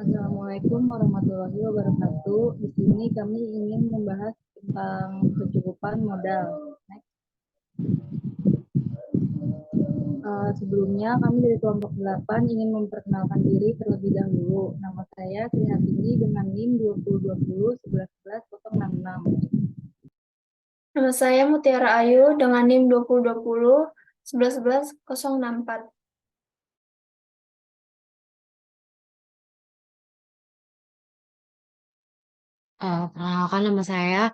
Assalamualaikum warahmatullahi wabarakatuh. Di sini kami ingin membahas tentang kecukupan modal. Sebelumnya kami dari kelompok 8 ingin memperkenalkan diri terlebih dahulu. Nama saya Trihatini dengan NIM 2020 11 066. Nama saya Mutiara Ayu dengan NIM 2020 11 064. Perkenalkan nama saya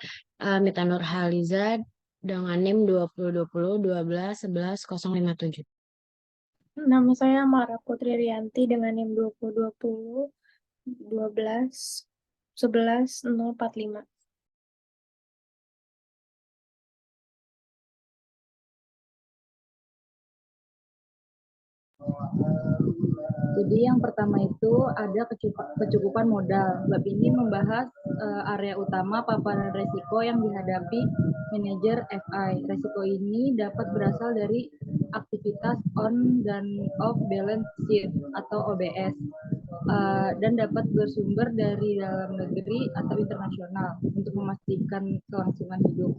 Mita Nurhaliza dengan NIM 2020 12 11 057. Nama saya Mara Putri Rianti dengan NIM 2020 12 11 045. Jadi yang pertama itu ada kecukupan modal. Bab ini membahas area utama paparan resiko yang dihadapi manajer FI. Resiko ini dapat berasal dari aktivitas on dan off balance sheet atau OBS dan dapat bersumber dari dalam negeri atau internasional untuk memastikan kelangsungan hidup.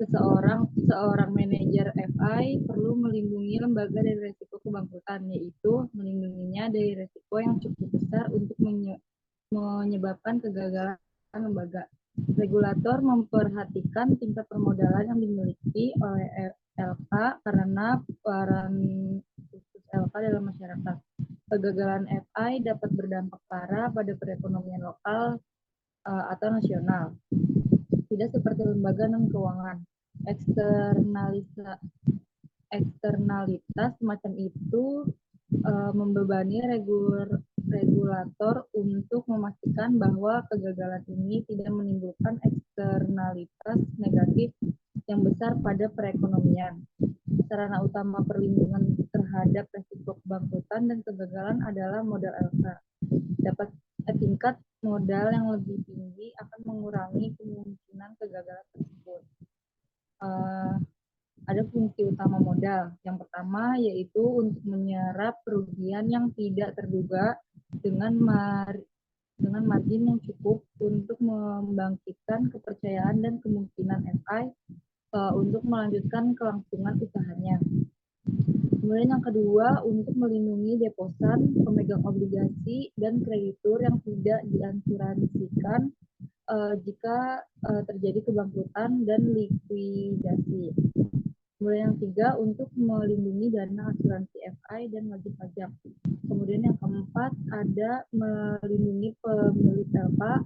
Seorang manajer FI perlu melindungi lembaga dari risiko kebangkrutan, yaitu melindunginya dari risiko yang cukup besar untuk menyebabkan kegagalan lembaga. Regulator memperhatikan tingkat permodalan yang dimiliki oleh LK karena peran khusus LK dalam masyarakat. Kegagalan FI dapat berdampak parah pada perekonomian lokal atau nasional. Tidak seperti lembaga non-keuangan. Eksternalitas semacam itu membebani regulator untuk memastikan bahwa kegagalan ini tidak menimbulkan eksternalitas negatif yang besar pada perekonomian. Sarana utama perlindungan terhadap risiko kebangkrutan dan kegagalan adalah modal LK. Tingkat modal yang lebih tinggi akan mengurangi kemungkinan kegagalan tersebut. Ada fungsi utama modal. Yang pertama yaitu untuk menyerap kerugian yang tidak terduga dengan margin yang cukup untuk membangkitkan kepercayaan dan kemungkinan FI untuk melanjutkan kelangsungan usahanya. Kemudian yang kedua, untuk melindungi deposan, pemegang obligasi, dan kreditur yang tidak diasuransikan jika terjadi kebangkrutan dan likuidasi. Kemudian yang ketiga, untuk melindungi dana asuransi FI dan wajib pajak. Kemudian yang keempat, ada melindungi pemilik LK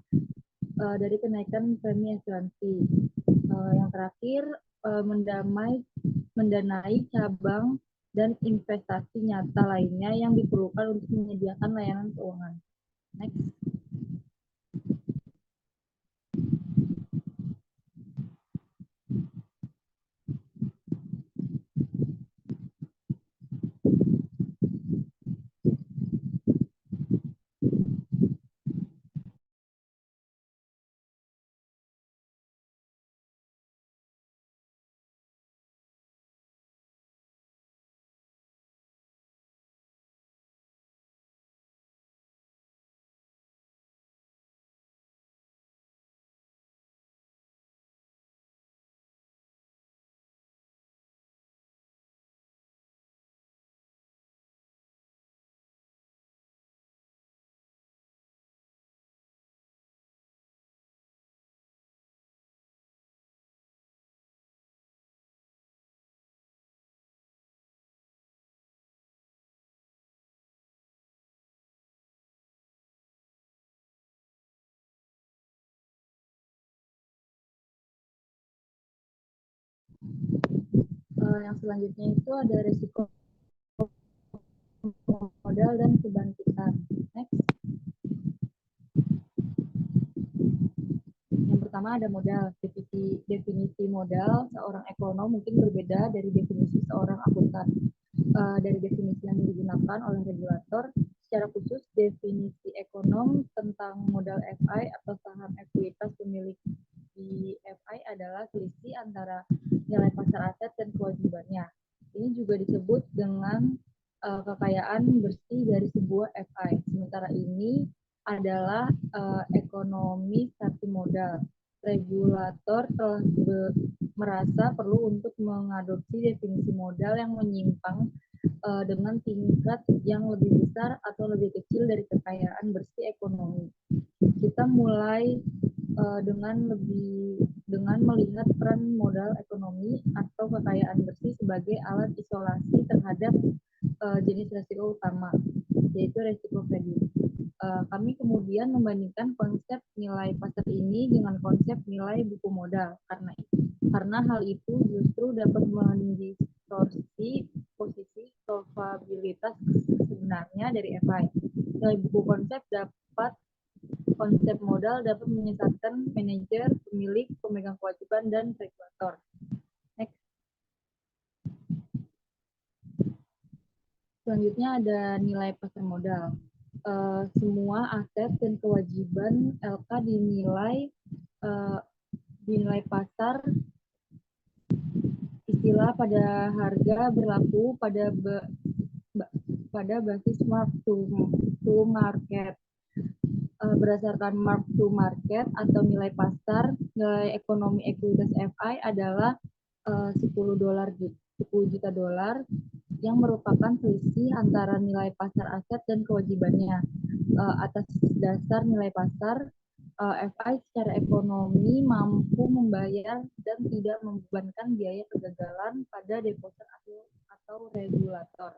dari kenaikan premi asuransi. Yang terakhir, mendanai cabang dan investasi nyata lainnya yang diperlukan untuk menyediakan layanan keuangan. Next. Yang selanjutnya itu ada risiko modal dan kebangkitan. Next. Yang pertama ada modal. Definisi modal seorang ekonom mungkin berbeda dari definisi seorang akuntan. Dari definisi yang digunakan oleh regulator, secara khusus definisi ekonom tentang modal FI atau saham ekuitas pemilik di FI adalah selisih antara nilai pasar aset dan kewajibannya. Ini juga disebut dengan kekayaan bersih dari sebuah FI. Sementara ini adalah ekonomi starting modal. Regulator telah merasa perlu untuk mengadopsi definisi modal yang menyimpang dengan tingkat yang lebih besar atau lebih kecil dari kekayaan bersih ekonomi. Kita mulai dengan melihat peran modal ekonomi atau kekayaan bersih sebagai alat isolasi terhadap jenis resiko utama, yaitu resiko kredit. Kami kemudian membandingkan konsep nilai pasar ini dengan konsep nilai buku modal karena hal itu justru dapat mendistorsi posisi solvabilitas sebenarnya dari FI. Nilai buku konsep modal dapat menyesatkan manajer, pemilik, pemegang kewajiban, dan regulator. Next. Selanjutnya ada nilai pasar modal. Semua aset dan kewajiban LK dinilai pasar. Istilah pada harga berlaku pada basis mark to market. Berdasarkan mark to market atau nilai pasar, nilai ekonomi ekuitas FI adalah $10 juta yang merupakan selisih antara nilai pasar aset dan kewajibannya. Atas dasar nilai pasar, FI secara ekonomi mampu membayar dan tidak membebankan biaya kegagalan pada deposit atau regulator.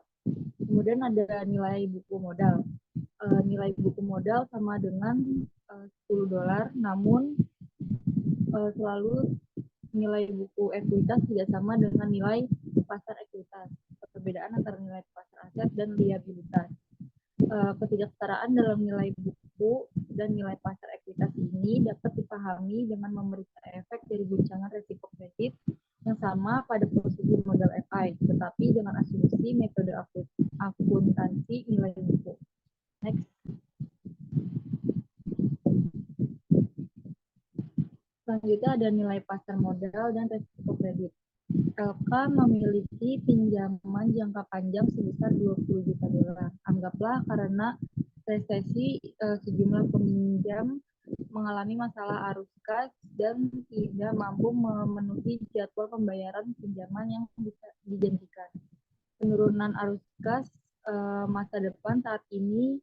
Kemudian ada nilai buku modal. Nilai buku modal sama dengan $10, namun selalu nilai buku ekuitas tidak sama dengan nilai pasar ekuitas. Perbedaan antara nilai pasar aset dan liabilitas. Ketidaksetaraan dalam nilai buku dan nilai pasar ekuitas ini dapat dipahami dengan memeriksa efek dari guncangan resiko kredit yang sama pada posisi modal FI, tetapi dengan asumsi metode akuntansi nilai buku. Next. Selanjutnya ada nilai pasar modal dan resiko kredit. LK memiliki pinjaman jangka panjang sebesar $20 juta. Anggaplah karena resesi sejumlah peminjam mengalami masalah arus kas dan tidak mampu memenuhi jadwal pembayaran pinjaman yang dijanjikan. Penurunan arus kas masa depan saat ini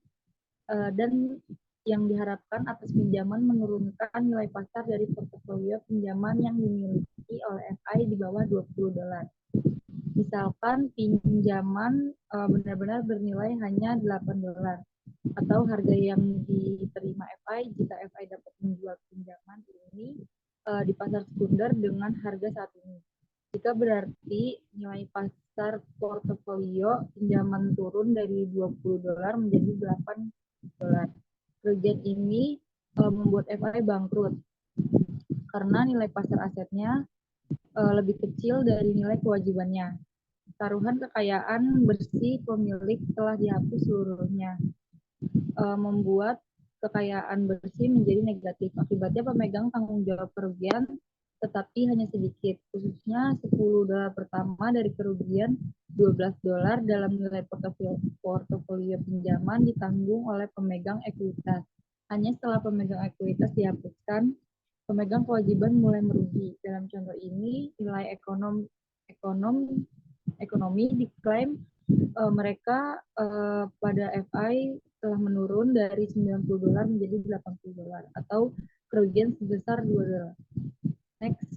dan yang diharapkan atas pinjaman menurunkan nilai pasar dari portofolio pinjaman yang dimiliki oleh FI di bawah $20. Misalkan pinjaman benar-benar bernilai hanya $8 atau harga yang diterima FI jika FI dapat menjual pinjaman ini di pasar sekunder dengan harga saat ini. Jika berarti nilai pasar portofolio pinjaman turun dari $20 menjadi $8. Kerugian ini membuat FI bangkrut karena nilai pasar asetnya lebih kecil dari nilai kewajibannya. Taruhan kekayaan bersih pemilik telah dihapus seluruhnya, membuat kekayaan bersih menjadi negatif. Akibatnya pemegang tanggung jawab kerugian tetapi hanya sedikit, khususnya $10 pertama dari kerugian $12 dalam nilai portofolio pinjaman ditanggung oleh pemegang ekuitas. Hanya setelah pemegang ekuitas dihapuskan, pemegang kewajiban mulai merugi. Dalam contoh ini, nilai ekonomi diklaim mereka pada FI telah menurun dari $90 menjadi $80 atau kerugian sebesar $2. Next.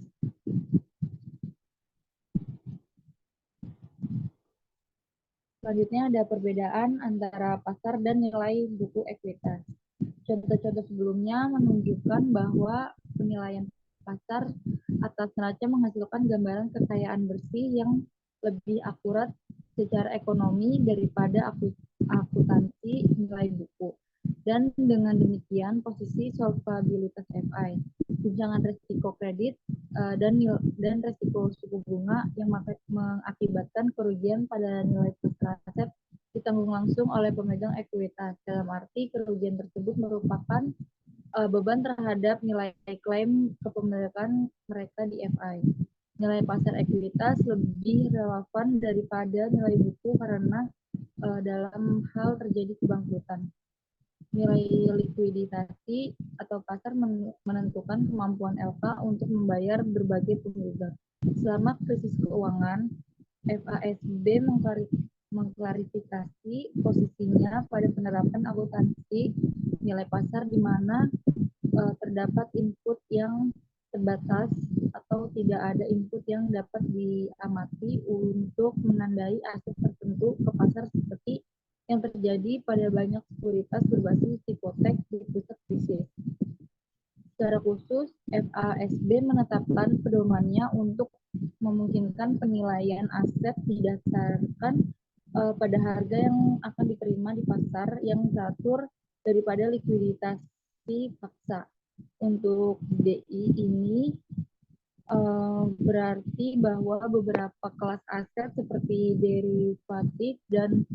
Selanjutnya ada perbedaan antara pasar dan nilai buku ekuitas. Contoh-contoh sebelumnya menunjukkan bahwa penilaian pasar atas neraca menghasilkan gambaran kekayaan bersih yang lebih akurat secara ekonomi daripada akuntansi nilai buku. Dan dengan demikian posisi solvabilitas FI, guncangan resiko kredit dan resiko suku bunga yang mengakibatkan kerugian pada nilai pasar aset ditanggung langsung oleh pemegang ekuitas. Dalam arti kerugian tersebut merupakan beban terhadap nilai klaim kepemilikan mereka di FI. Nilai pasar ekuitas lebih relevan daripada nilai buku karena dalam hal terjadi kebangkrutan. Nilai likuiditasi atau pasar menentukan kemampuan LK untuk membayar berbagai penggugat. Selama krisis keuangan, FASB mengklarifikasi posisinya pada penerapan akuntansi nilai pasar di mana terdapat input yang terbatas atau tidak ada input yang dapat diamati untuk menandai aset tertentu ke pasar seperti yang terjadi pada banyak sekuritas berbasis hipotek di pusat krisis. Secara khusus, FASB menetapkan pedomannya untuk memungkinkan penilaian aset didasarkan pada harga yang akan diterima di pasar yang teratur daripada likuiditasi paksa. Untuk DI ini berarti bahwa beberapa kelas aset seperti derivatif dan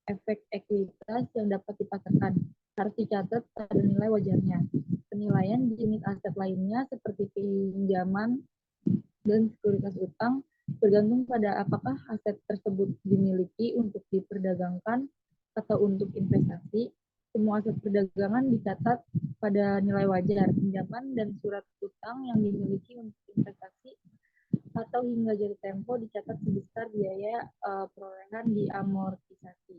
efek ekuitas yang dapat dipasarkan harus dicatat pada nilai wajarnya. Penilaian di unit aset lainnya seperti pinjaman dan sekuritas utang bergantung pada apakah aset tersebut dimiliki untuk diperdagangkan atau untuk investasi. Semua aset perdagangan dicatat pada nilai wajar. Pinjaman dan surat utang yang dimiliki untuk investasi atau hingga jatuh tempo dicatat sebesar biaya perolehan diamortisasi.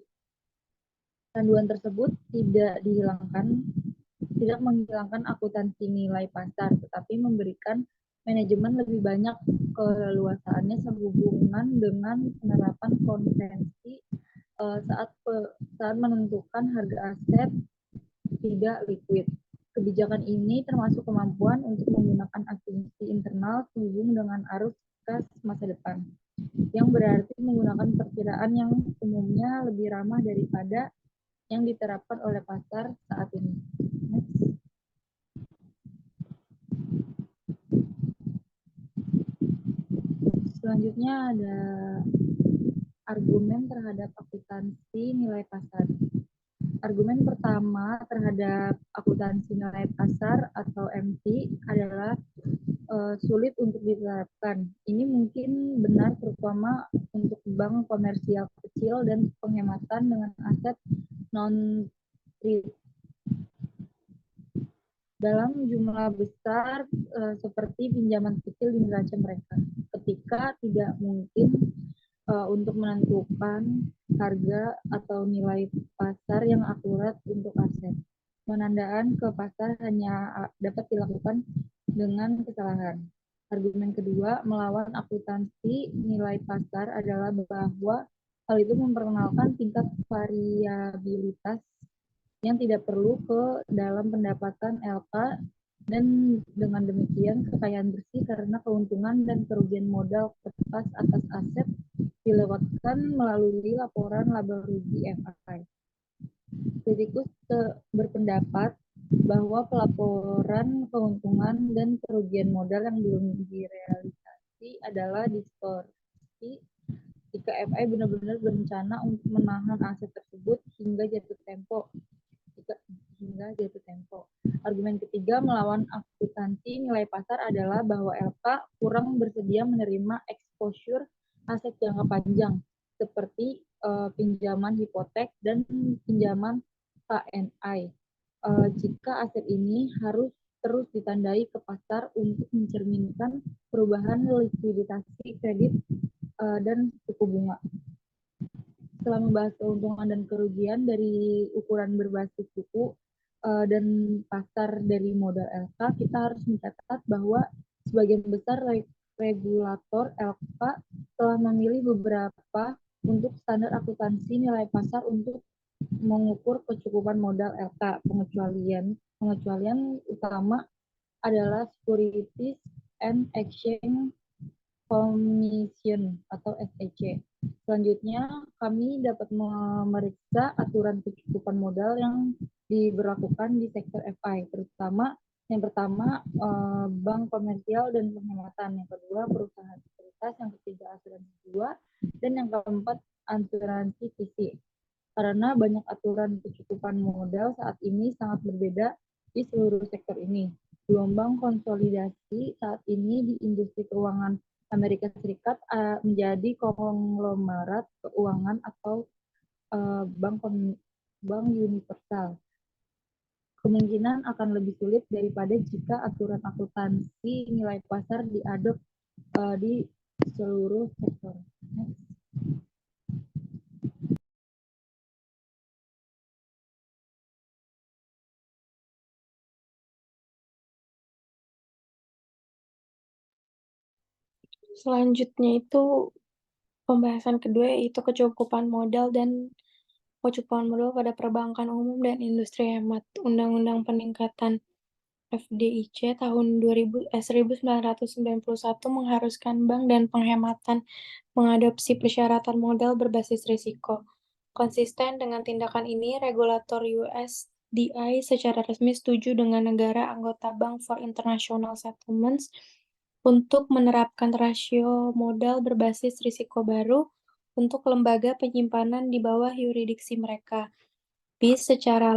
Panduan tersebut tidak menghilangkan akuntansi nilai pasar, tetapi memberikan manajemen lebih banyak keleluasaannya sehubungan dengan penerapan konvensi saat menentukan harga aset tidak liquid. Kebijakan ini termasuk kemampuan untuk menggunakan asumsi internal sehubung dengan arus kas masa depan, yang berarti menggunakan perkiraan yang umumnya lebih ramah daripada yang diterapkan oleh pasar saat ini. Next. Selanjutnya ada argumen terhadap akuntansi nilai pasar. Argumen pertama terhadap akuntansi nilai pasar atau MT adalah sulit untuk diterapkan. Ini mungkin benar terutama untuk bank komersial kecil dan penghematan dengan aset non-trade dalam jumlah besar seperti pinjaman kecil di neraca mereka. Ketika tidak mungkin untuk menentukan harga atau nilai pasar yang akurat untuk aset. Penandaan ke pasar hanya dapat dilakukan dengan kesalahan. Argumen kedua, melawan akuntansi nilai pasar adalah bahwa hal itu memperkenalkan tingkat variabilitas yang tidak perlu ke dalam pendapatan LK dan dengan demikian kekayaan bersih karena keuntungan dan kerugian modal kertas atas aset dilewatkan melalui laporan laba rugi FI. Kritikus berpendapat bahwa pelaporan keuntungan dan kerugian modal yang belum direalisasi adalah distorsi jika FI benar-benar berencana untuk menahan aset tersebut hingga jatuh tempo. Argumen ketiga melawan akuntansi nilai pasar adalah bahwa LK kurang bersedia menerima exposure aset jangka panjang seperti pinjaman hipotek dan pinjaman KNI. Jika aset ini harus terus ditandai ke pasar untuk mencerminkan perubahan likuiditasi kredit dan suku bunga. Setelah membahas keuntungan dan kerugian dari ukuran berbasis suku dan pasar dari modal LK, kita harus mencatat bahwa sebagian besar regulator LK telah memilih beberapa untuk standar akuntansi nilai pasar untuk mengukur kecukupan modal LK. Pengecualian utama adalah Securities and Exchange Commission atau SEC. Selanjutnya, kami dapat memeriksa aturan kecukupan modal yang diberlakukan di sektor FI, terutama yang pertama bank komersial dan penghematan, yang kedua perusahaan sekuritas, yang ketiga asuransi jiwa, dan yang keempat asuransi fisik. Karena banyak aturan kecukupan modal saat ini sangat berbeda di seluruh sektor ini. Gelombang konsolidasi saat ini di industri keuangan Amerika Serikat menjadi konglomerat keuangan atau bank universal. Kemungkinan akan lebih sulit daripada jika aturan akuntansi nilai pasar diadop di seluruh sektor. Selanjutnya itu pembahasan kedua yaitu kecukupan modal pada perbankan umum dan industri hemat. Undang-Undang Peningkatan FDIC tahun 1991 mengharuskan bank dan penghematan mengadopsi persyaratan modal berbasis risiko. Konsisten dengan tindakan ini, regulator USDI secara resmi setuju dengan negara anggota Bank for International Settlements untuk menerapkan rasio modal berbasis risiko baru untuk lembaga penyimpanan di bawah yurisdiksi mereka. BIS secara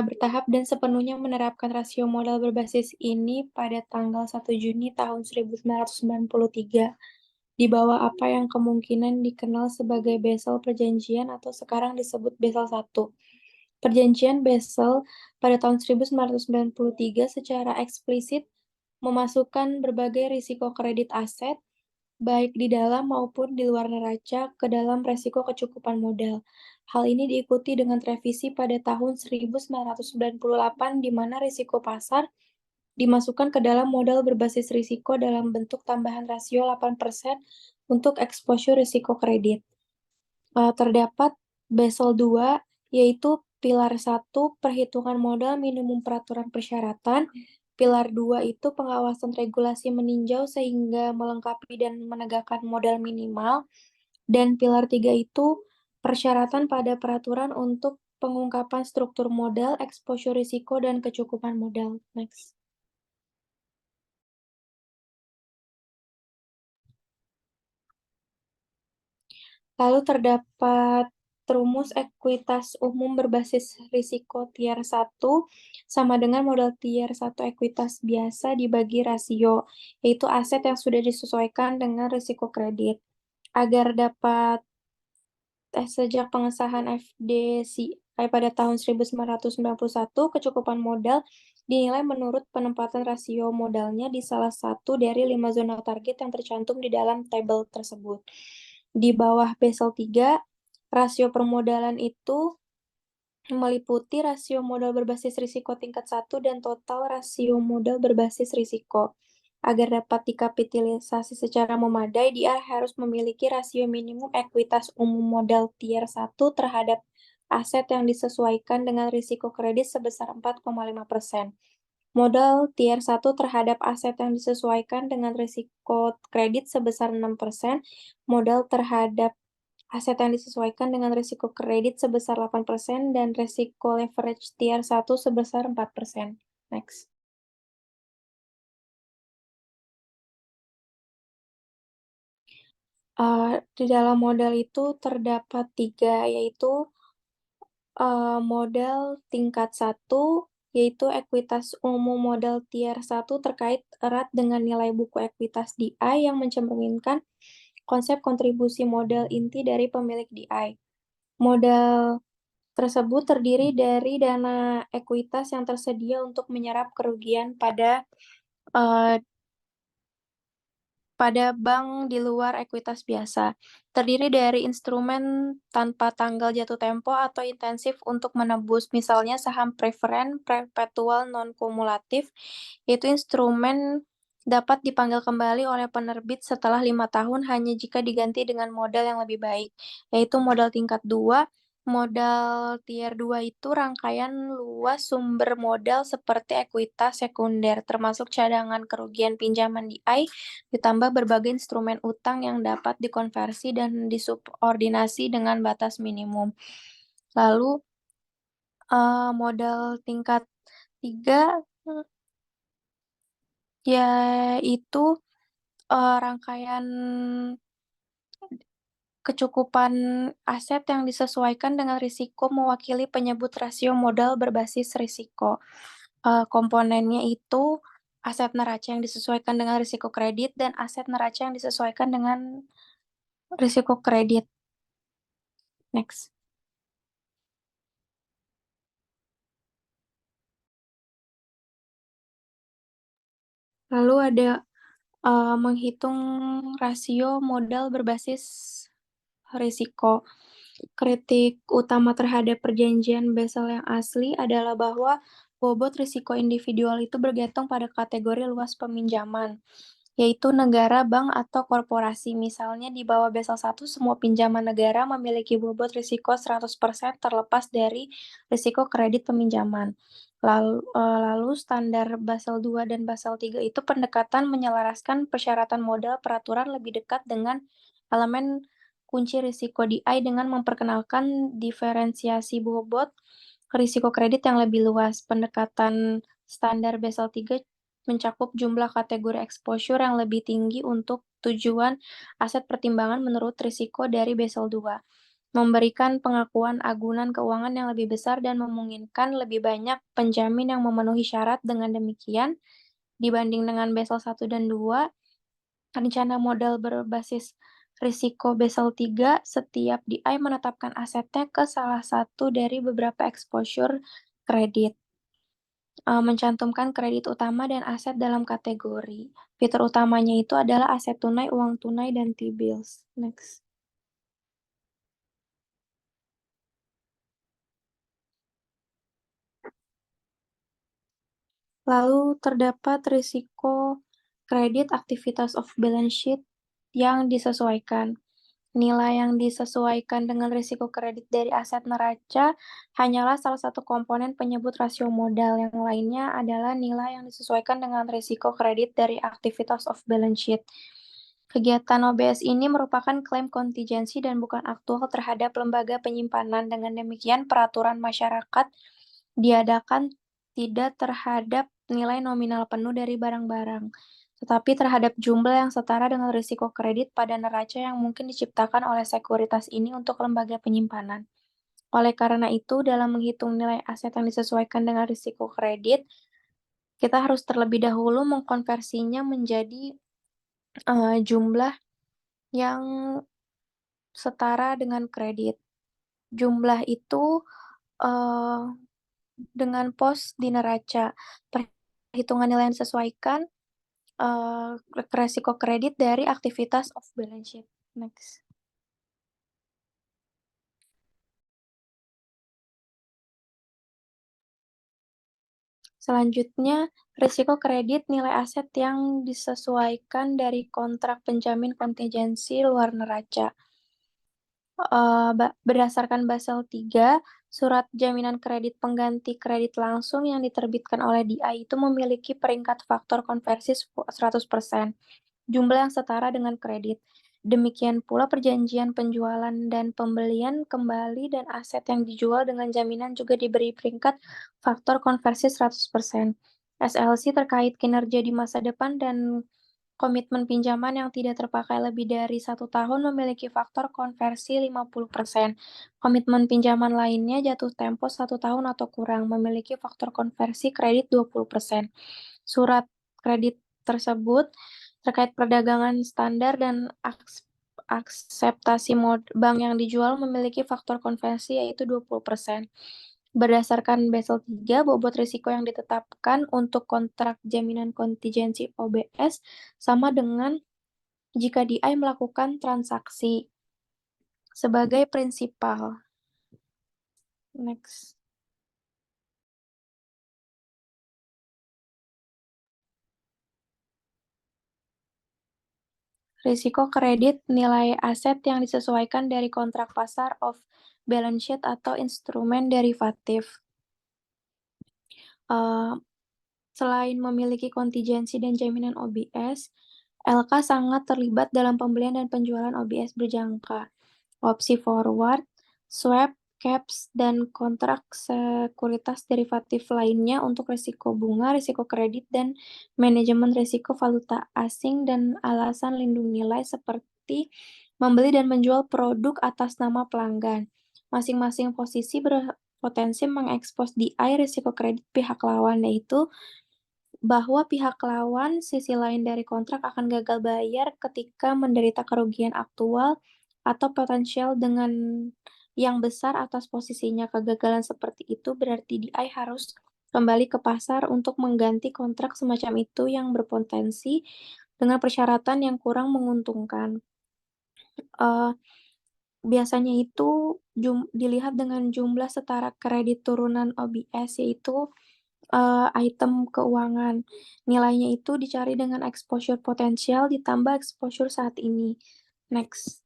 bertahap dan sepenuhnya menerapkan rasio modal berbasis ini pada tanggal 1 Juni tahun 1993, di bawah apa yang kemungkinan dikenal sebagai Basel Perjanjian atau sekarang disebut Basel I. Perjanjian Basel pada tahun 1993 secara eksplisit memasukkan berbagai risiko kredit aset, baik di dalam maupun di luar neraca, ke dalam resiko kecukupan modal. Hal ini diikuti dengan revisi pada tahun 1998 di mana risiko pasar dimasukkan ke dalam modal berbasis risiko dalam bentuk tambahan rasio 8% untuk exposure risiko kredit. Terdapat Basel II, yaitu Pilar 1, perhitungan modal minimum peraturan persyaratan. Pilar 2 itu pengawasan regulasi meninjau sehingga melengkapi dan menegakkan modal minimal. Dan Pilar 3 itu persyaratan pada peraturan untuk pengungkapan struktur modal, exposure risiko, dan kecukupan modal. Next. Lalu terdapat rumus ekuitas umum berbasis risiko tier 1 sama dengan modal tier 1 ekuitas biasa dibagi rasio, yaitu aset yang sudah disesuaikan dengan risiko kredit. Agar dapat sejak pengesahan FDCI pada tahun 1991, kecukupan modal dinilai menurut penempatan rasio modalnya di salah satu dari 5 zona target yang tercantum di dalam tabel tersebut. Di bawah Basel III, rasio permodalan itu meliputi rasio modal berbasis risiko tingkat 1 dan total rasio modal berbasis risiko. Agar dapat dikapitalisasi secara memadai, dia harus memiliki rasio minimum ekuitas umum modal tier 1 terhadap aset yang disesuaikan dengan risiko kredit sebesar 4,5%. Modal tier 1 terhadap aset yang disesuaikan dengan risiko kredit sebesar 6%, modal terhadap aset yang disesuaikan dengan risiko kredit sebesar 8%, dan risiko leverage tier 1 sebesar 4%. Next. Di dalam modal itu terdapat 3, yaitu modal tingkat 1, yaitu ekuitas umum modal tier 1 terkait erat dengan nilai buku ekuitas DI yang mencerminkan konsep kontribusi modal inti dari pemilik DI. Modal tersebut terdiri dari dana ekuitas yang tersedia untuk menyerap kerugian pada bank di luar ekuitas biasa. Terdiri dari instrumen tanpa tanggal jatuh tempo atau intensif untuk menebus, misalnya saham preferen, perpetual non-kumulatif, yaitu instrumen dapat dipanggil kembali oleh penerbit setelah 5 tahun hanya jika diganti dengan modal yang lebih baik, yaitu modal tingkat 2. Modal tier 2 itu rangkaian luas sumber modal seperti ekuitas sekunder, termasuk cadangan kerugian pinjaman DI, ditambah berbagai instrumen utang yang dapat dikonversi dan disubordinasi dengan batas minimum. Lalu modal tingkat 3 yaitu rangkaian kecukupan aset yang disesuaikan dengan risiko mewakili penyebut rasio modal berbasis risiko. Komponennya itu aset neraca yang disesuaikan dengan risiko kredit dan aset neraca yang disesuaikan dengan risiko kredit. Next. Lalu ada menghitung rasio modal berbasis risiko. Kritik utama terhadap perjanjian Basel yang asli adalah bahwa bobot risiko individual itu bergantung pada kategori luas peminjaman, yaitu negara, bank, atau korporasi. Misalnya di bawah Basel I, semua pinjaman negara memiliki bobot risiko 100% terlepas dari risiko kredit peminjaman. Lalu standar Basel II dan Basel III itu pendekatan menyelaraskan persyaratan modal peraturan lebih dekat dengan elemen kunci risiko DI dengan memperkenalkan diferensiasi bobot risiko kredit yang lebih luas. Pendekatan standar Basel III mencakup jumlah kategori exposure yang lebih tinggi untuk tujuan aset pertimbangan menurut risiko dari Basel II, memberikan pengakuan agunan keuangan yang lebih besar dan memungkinkan lebih banyak penjamin yang memenuhi syarat. Dengan demikian, dibanding dengan Basel I dan II, rencana modal berbasis risiko Basel III, setiap DI menetapkan asetnya ke salah satu dari beberapa exposure kredit, mencantumkan kredit utama dan aset dalam kategori. Fitur utamanya itu adalah aset tunai, uang tunai, dan T-bills. Next. Lalu terdapat risiko kredit aktivitas off balance sheet yang disesuaikan. Nilai yang disesuaikan dengan risiko kredit dari aset neraca hanyalah salah satu komponen penyebut rasio modal. Yang lainnya adalah nilai yang disesuaikan dengan risiko kredit dari aktivitas off balance sheet. Kegiatan OBS ini merupakan klaim kontingensi dan bukan aktual terhadap lembaga penyimpanan. Dengan demikian, peraturan masyarakat diadakan tidak terhadap nilai nominal penuh dari barang-barang, tetapi terhadap jumlah yang setara dengan risiko kredit pada neraca yang mungkin diciptakan oleh sekuritas ini untuk lembaga penyimpanan. Oleh karena itu, dalam menghitung nilai aset yang disesuaikan dengan risiko kredit, kita harus terlebih dahulu mengkonversinya menjadi jumlah yang setara dengan kredit. Jumlah itu dengan pos di neraca. Perhitungan nilai yang disesuaikan resiko kredit dari aktivitas off balance sheet. Next. Selanjutnya, risiko kredit nilai aset yang disesuaikan dari kontrak penjamin kontingensi luar neraca. Berdasarkan Basel III, surat jaminan kredit pengganti kredit langsung yang diterbitkan oleh DI itu memiliki peringkat faktor konversi 100%, jumlah yang setara dengan kredit. Demikian pula perjanjian penjualan dan pembelian kembali dan aset yang dijual dengan jaminan juga diberi peringkat faktor konversi 100%. SLC terkait kinerja di masa depan dan komitmen pinjaman yang tidak terpakai lebih dari 1 tahun memiliki faktor konversi 50%. Komitmen pinjaman lainnya jatuh tempo 1 tahun atau kurang memiliki faktor konversi kredit 20%. Surat kredit tersebut terkait perdagangan standar dan akseptasi bank yang dijual memiliki faktor konversi yaitu 20%. Berdasarkan Basel III, bobot risiko yang ditetapkan untuk kontrak jaminan kontingensi OBS sama dengan jika DI melakukan transaksi sebagai prinsipal. Next. Risiko kredit nilai aset yang disesuaikan dari kontrak pasar off balance sheet atau instrumen derivatif. Selain memiliki kontingensi dan jaminan OBS, LK sangat terlibat dalam pembelian dan penjualan OBS berjangka, opsi forward, swap, caps, dan kontrak sekuritas derivatif lainnya untuk risiko bunga, risiko kredit, dan manajemen risiko valuta asing dan alasan lindung nilai seperti membeli dan menjual produk atas nama pelanggan. Masing-masing posisi berpotensi mengekspos DI risiko kredit pihak lawan, yaitu bahwa pihak lawan sisi lain dari kontrak akan gagal bayar ketika menderita kerugian aktual atau potensial dengan yang besar atas posisinya. Kegagalan seperti itu berarti DI harus kembali ke pasar untuk mengganti kontrak semacam itu yang berpotensi dengan persyaratan yang kurang menguntungkan. Eh, Biasanya itu dilihat dengan jumlah setara kredit turunan OBS, yaitu item keuangan. Nilainya itu dicari dengan exposure potensial ditambah exposure saat ini. Next.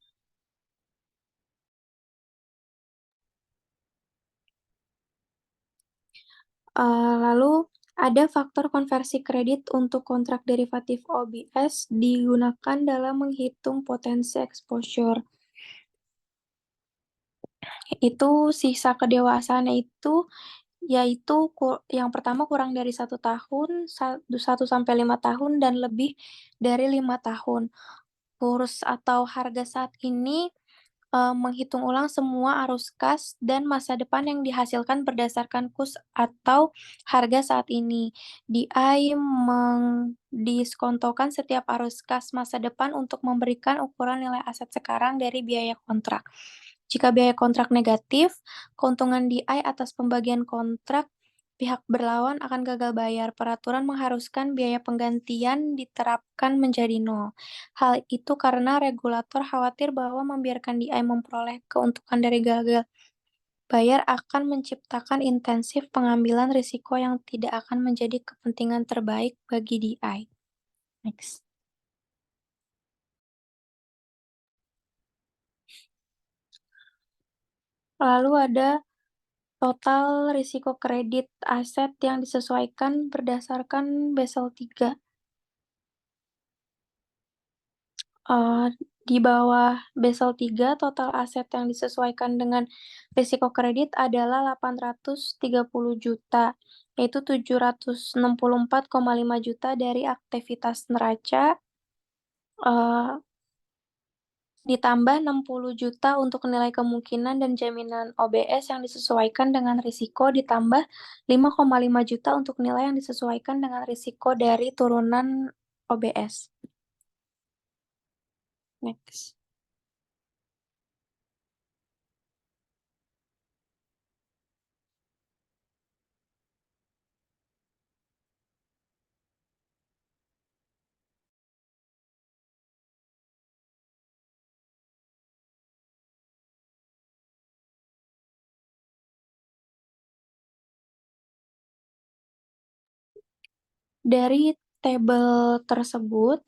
Lalu ada faktor konversi kredit untuk kontrak derivatif OBS digunakan dalam menghitung potensi exposure. Itu sisa kedewasaannya itu yaitu yang pertama kurang dari 1 tahun, 1 sampai 5 tahun, dan lebih dari 5 tahun. Kurs atau harga saat ini menghitung ulang semua arus kas dan masa depan yang dihasilkan berdasarkan kurs atau harga saat ini. DI mendiskontokan setiap arus kas masa depan untuk memberikan ukuran nilai aset sekarang dari biaya kontrak. Jika biaya kontrak negatif, keuntungan DI atas pembagian kontrak pihak berlawan akan gagal bayar. Peraturan mengharuskan biaya penggantian diterapkan menjadi nol. Hal itu karena regulator khawatir bahwa membiarkan DI memperoleh keuntungan dari gagal bayar akan menciptakan intensif pengambilan risiko yang tidak akan menjadi kepentingan terbaik bagi DI. Next. Lalu ada total risiko kredit aset yang disesuaikan berdasarkan Basel III. Di bawah Basel III, total aset yang disesuaikan dengan risiko kredit adalah 830 juta, yaitu 764,5 juta dari aktivitas neraca, ditambah 60 juta untuk nilai kemungkinan dan jaminan OBS yang disesuaikan dengan risiko, ditambah 5,5 juta untuk nilai yang disesuaikan dengan risiko dari turunan OBS. Next. Dari tabel tersebut,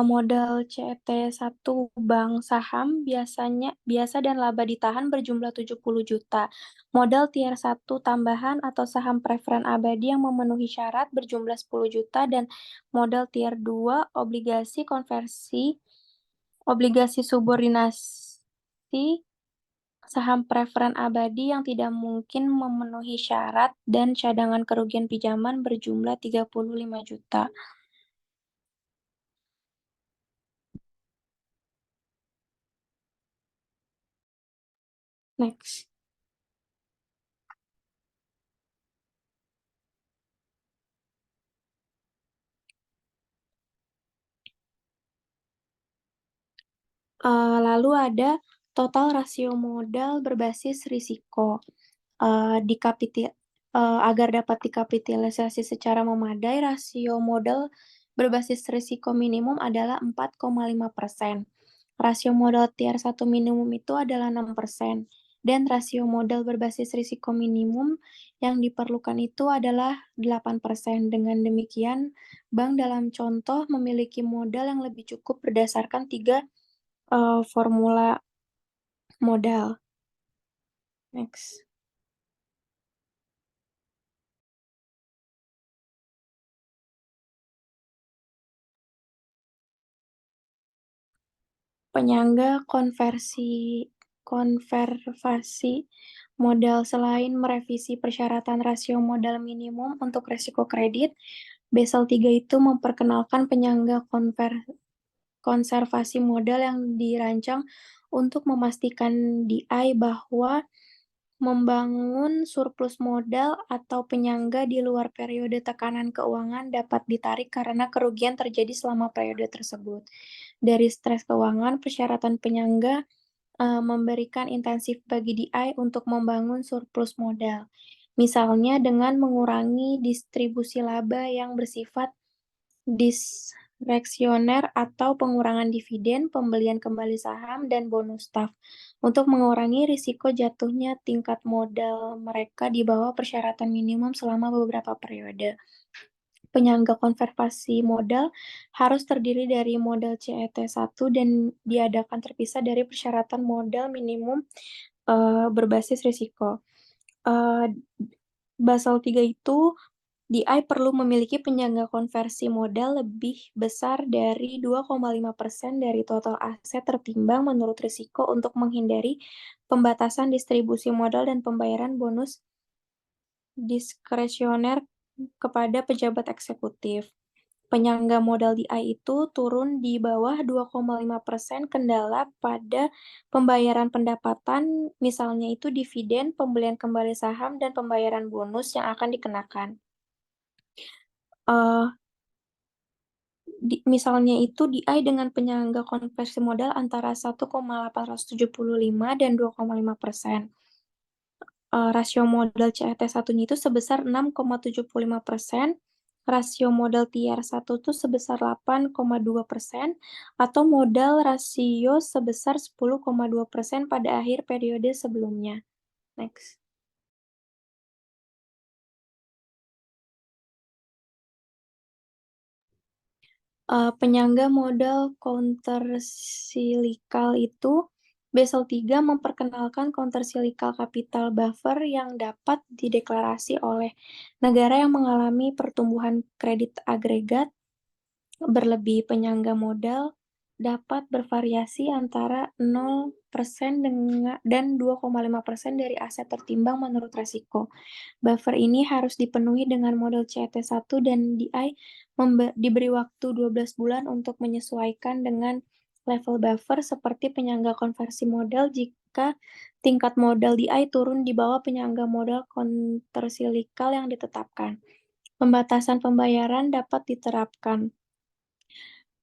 modal CET1 bank saham biasa dan laba ditahan berjumlah 70 juta. Modal tier 1 tambahan atau saham preferen abadi yang memenuhi syarat berjumlah 10 juta dan modal tier 2 obligasi konversi, obligasi subordinasi, saham preferen abadi yang tidak mungkin memenuhi syarat dan cadangan kerugian pinjaman berjumlah 35 juta. Next. Lalu ada total rasio modal berbasis risiko. Agar dapat dikapitalisasi secara memadai, rasio modal berbasis risiko minimum adalah 4,5%. Rasio modal tier 1 minimum itu adalah 6%. Dan rasio modal berbasis risiko minimum yang diperlukan itu adalah 8%. Dengan demikian, bank dalam contoh memiliki modal yang lebih cukup berdasarkan 3 formula modal. Next. Penyangga konservasi modal selain merevisi persyaratan rasio modal minimum untuk risiko kredit, Basel III itu memperkenalkan penyangga konservasi modal yang dirancang untuk memastikan DI bahwa membangun surplus modal atau penyangga di luar periode tekanan keuangan dapat ditarik karena kerugian terjadi selama periode tersebut. Dari stres keuangan, persyaratan penyangga memberikan intensif bagi DI untuk membangun surplus modal. Misalnya dengan mengurangi distribusi laba yang bersifat diskresioner atau pengurangan dividen, pembelian kembali saham, dan bonus staf untuk mengurangi risiko jatuhnya tingkat modal mereka di bawah persyaratan minimum selama beberapa periode. Penyangga konservasi modal harus terdiri dari modal CET1 dan diadakan terpisah dari persyaratan modal minimum berbasis risiko. Basel 3 itu DI perlu memiliki penyangga konversi modal lebih besar dari 2,5% dari total aset tertimbang menurut risiko untuk menghindari pembatasan distribusi modal dan pembayaran bonus diskresioner kepada pejabat eksekutif. Penyangga modal DI itu turun di bawah 2,5% kendala pada pembayaran pendapatan, misalnya itu dividen, pembelian kembali saham, dan pembayaran bonus yang akan dikenakan. Misalnya itu DI dengan penyangga konversi modal antara 1,875 dan 2,5%. Rasio modal CET1-nya itu sebesar 6,75%, rasio modal tier 1 itu sebesar 8,2%, atau modal rasio sebesar 10,2% pada akhir periode sebelumnya. Next. Penyangga modal countercyclical itu Basel 3 memperkenalkan countercyclical capital buffer yang dapat dideklarasi oleh negara yang mengalami pertumbuhan kredit agregat berlebih. Penyangga modal dapat bervariasi antara 0% dan 2,5% dari aset tertimbang menurut resiko. Buffer ini harus dipenuhi dengan model CET1 dan DI diberi waktu 12 bulan untuk menyesuaikan dengan level buffer seperti penyangga konversi modal jika tingkat modal DI turun di bawah penyangga modal countercyclical yang ditetapkan. Pembatasan pembayaran dapat diterapkan.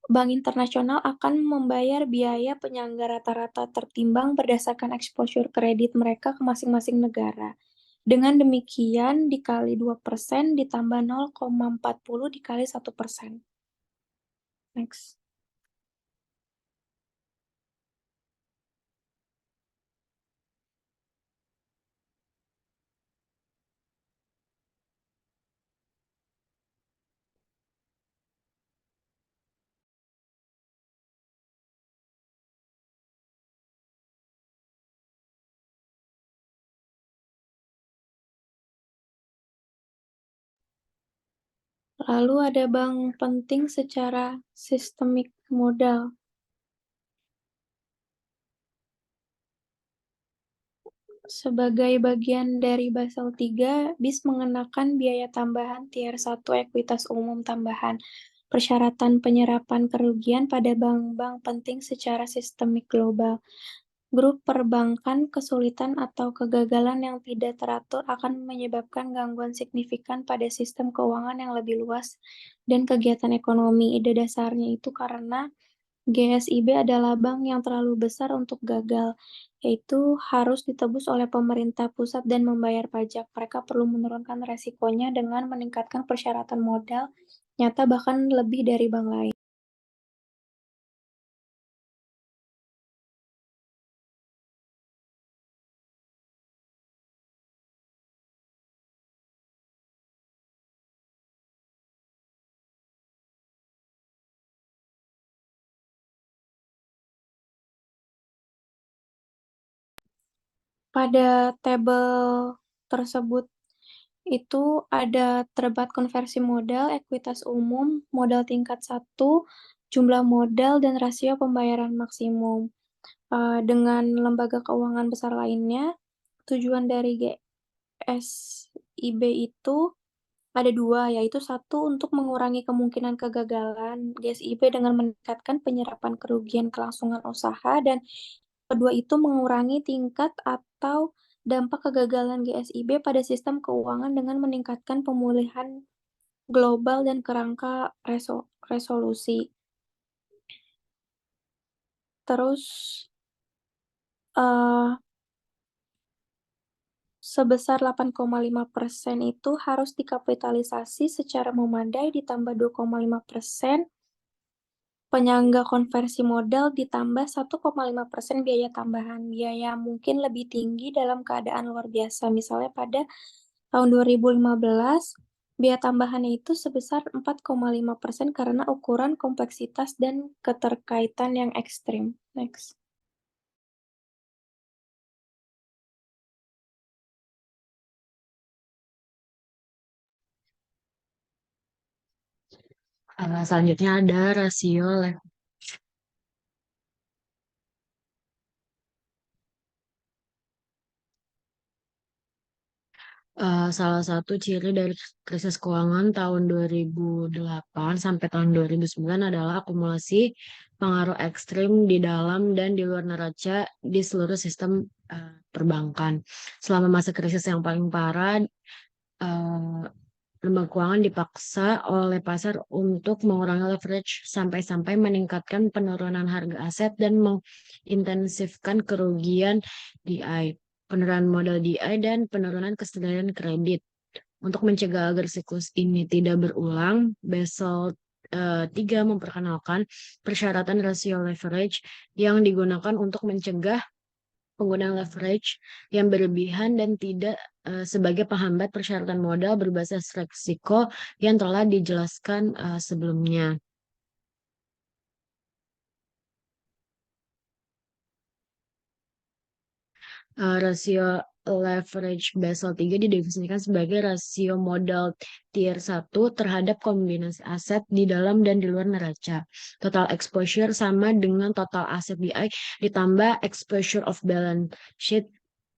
Bank Internasional akan membayar biaya penyangga rata-rata tertimbang berdasarkan exposure kredit mereka ke masing-masing negara. Dengan demikian, dikali 2% ditambah 0,40 dikali 1%. Next. Lalu ada bank penting secara sistemik modal. Sebagai bagian dari Basel 3, BIS mengenakan biaya tambahan tier 1 ekuitas umum tambahan, persyaratan penyerapan kerugian pada bank-bank penting secara sistemik global. Grup perbankan kesulitan atau kegagalan yang tidak teratur akan menyebabkan gangguan signifikan pada sistem keuangan yang lebih luas dan kegiatan ekonomi. Ide dasarnya itu karena GSIB adalah bank yang terlalu besar untuk gagal, yaitu harus ditebus oleh pemerintah pusat dan membayar pajak. Mereka perlu menurunkan resikonya dengan meningkatkan persyaratan modal nyata bahkan lebih dari bank lain. Pada tabel tersebut itu ada terdapat konversi modal, ekuitas umum, modal tingkat 1, jumlah modal, dan rasio pembayaran maksimum. Dengan lembaga keuangan besar lainnya, tujuan dari GSIB itu ada dua, yaitu satu untuk mengurangi kemungkinan kegagalan GSIB dengan meningkatkan penyerapan kerugian kelangsungan usaha, dan kedua itu mengurangi tingkat atau dampak kegagalan GSIB pada sistem keuangan dengan meningkatkan pemulihan global dan kerangka resolusi. Terus eh, sebesar 8,5% itu harus dikapitalisasi secara memadai ditambah 2,5%, penyangga konversi modal ditambah 1,5% biaya tambahan. Biaya mungkin lebih tinggi dalam keadaan luar biasa. Misalnya pada tahun 2015, biaya tambahannya itu sebesar 4,5% karena ukuran kompleksitas dan keterkaitan yang ekstrim. Next. Selanjutnya ada rasio salah satu ciri dari krisis keuangan tahun 2008 sampai tahun 2009 adalah akumulasi pengaruh ekstrim di dalam dan di luar neraca di seluruh sistem perbankan. Selama masa krisis yang paling parah, eh, lembaga keuangan dipaksa oleh pasar untuk mengurangi leverage sampai-sampai meningkatkan penurunan harga aset dan mengintensifkan kerugian DI, penurunan modal DI, dan penurunan kesadaran kredit. Untuk mencegah agar siklus ini tidak berulang, Basel 3 memperkenalkan persyaratan rasio leverage yang digunakan untuk mencegah penggunaan leverage yang berlebihan dan tidak sebagai penghambat persyaratan modal berbasis resiko yang telah dijelaskan sebelumnya. Rasio leverage Basel 3 didefinisikan sebagai rasio modal tier 1 terhadap kombinasi aset di dalam dan di luar neraca. Total exposure sama dengan total aset DI ditambah exposure of balance sheet.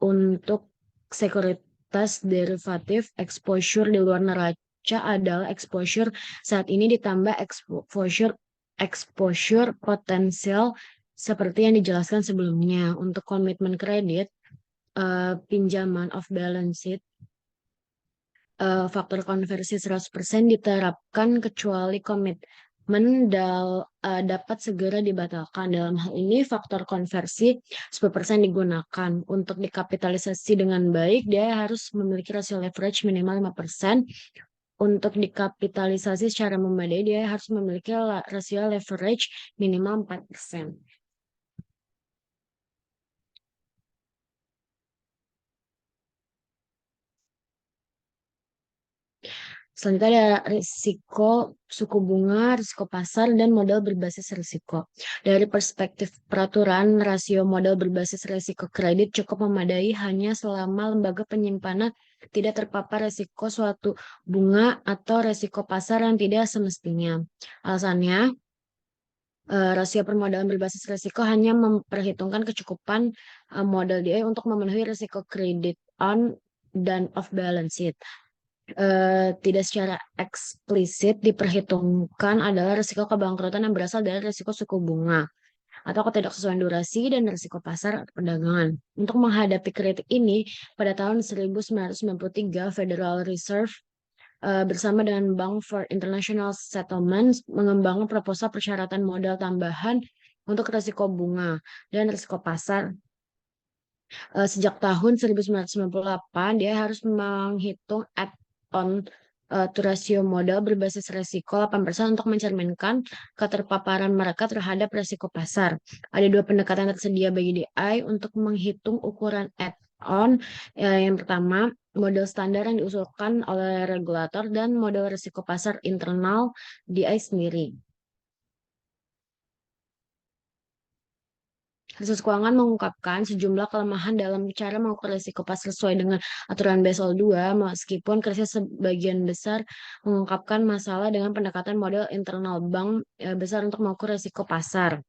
Untuk sekuritas derivatif, exposure di luar neraca adalah exposure saat ini ditambah exposure potensial seperti yang dijelaskan sebelumnya. Untuk komitmen kredit, pinjaman off balance sheet, faktor konversi 100% diterapkan kecuali komitmen dapat segera dibatalkan. Dalam hal ini, faktor konversi 10% digunakan. Untuk dikapitalisasi dengan baik, dia harus memiliki rasio leverage minimal 5%. Untuk dikapitalisasi secara memadai, dia harus memiliki rasio leverage minimal 4%. Selanjutnya ada risiko suku bunga, risiko pasar, dan modal berbasis risiko. Dari perspektif peraturan, rasio modal berbasis risiko kredit cukup memadai hanya selama lembaga penyimpanan tidak terpapar risiko suatu bunga atau risiko pasar yang tidak semestinya. Alasannya, rasio permodalan berbasis risiko hanya memperhitungkan kecukupan modal DI untuk memenuhi risiko kredit on dan off balance sheet. Tidak secara eksplisit diperhitungkan adalah risiko kebangkrutan yang berasal dari risiko suku bunga atau ketidaksesuaian durasi dan risiko pasar atau perdagangan. Untuk menghadapi kritik ini, pada tahun 1993, Federal Reserve bersama dengan Bank for International Settlements mengembangkan proposal persyaratan modal tambahan untuk risiko bunga dan risiko pasar. Sejak tahun 1998, dia harus menghitung add-on to rasio modal berbasis risiko 8% untuk mencerminkan keterpaparan mereka terhadap risiko pasar. Ada dua pendekatan tersedia bagi DI untuk menghitung ukuran add-on. Yang pertama, model standar yang diusulkan oleh regulator dan model risiko pasar internal DI sendiri. Krisis keuangan mengungkapkan sejumlah kelemahan dalam cara mengukur risiko pasar sesuai dengan aturan Basel II, meskipun krisis sebagian besar mengungkapkan masalah dengan pendekatan model internal bank besar untuk mengukur risiko pasar.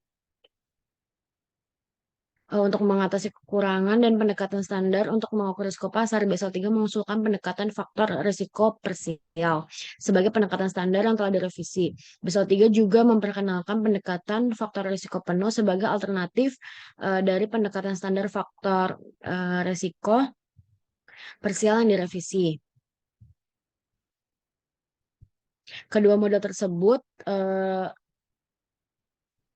Untuk mengatasi kekurangan dan pendekatan standar untuk mengukur risiko pasar, Basel III mengusulkan pendekatan faktor risiko parsial sebagai pendekatan standar yang telah direvisi. Basel III juga memperkenalkan pendekatan faktor risiko penuh sebagai alternatif dari pendekatan standar faktor risiko parsial yang direvisi. Kedua model tersebut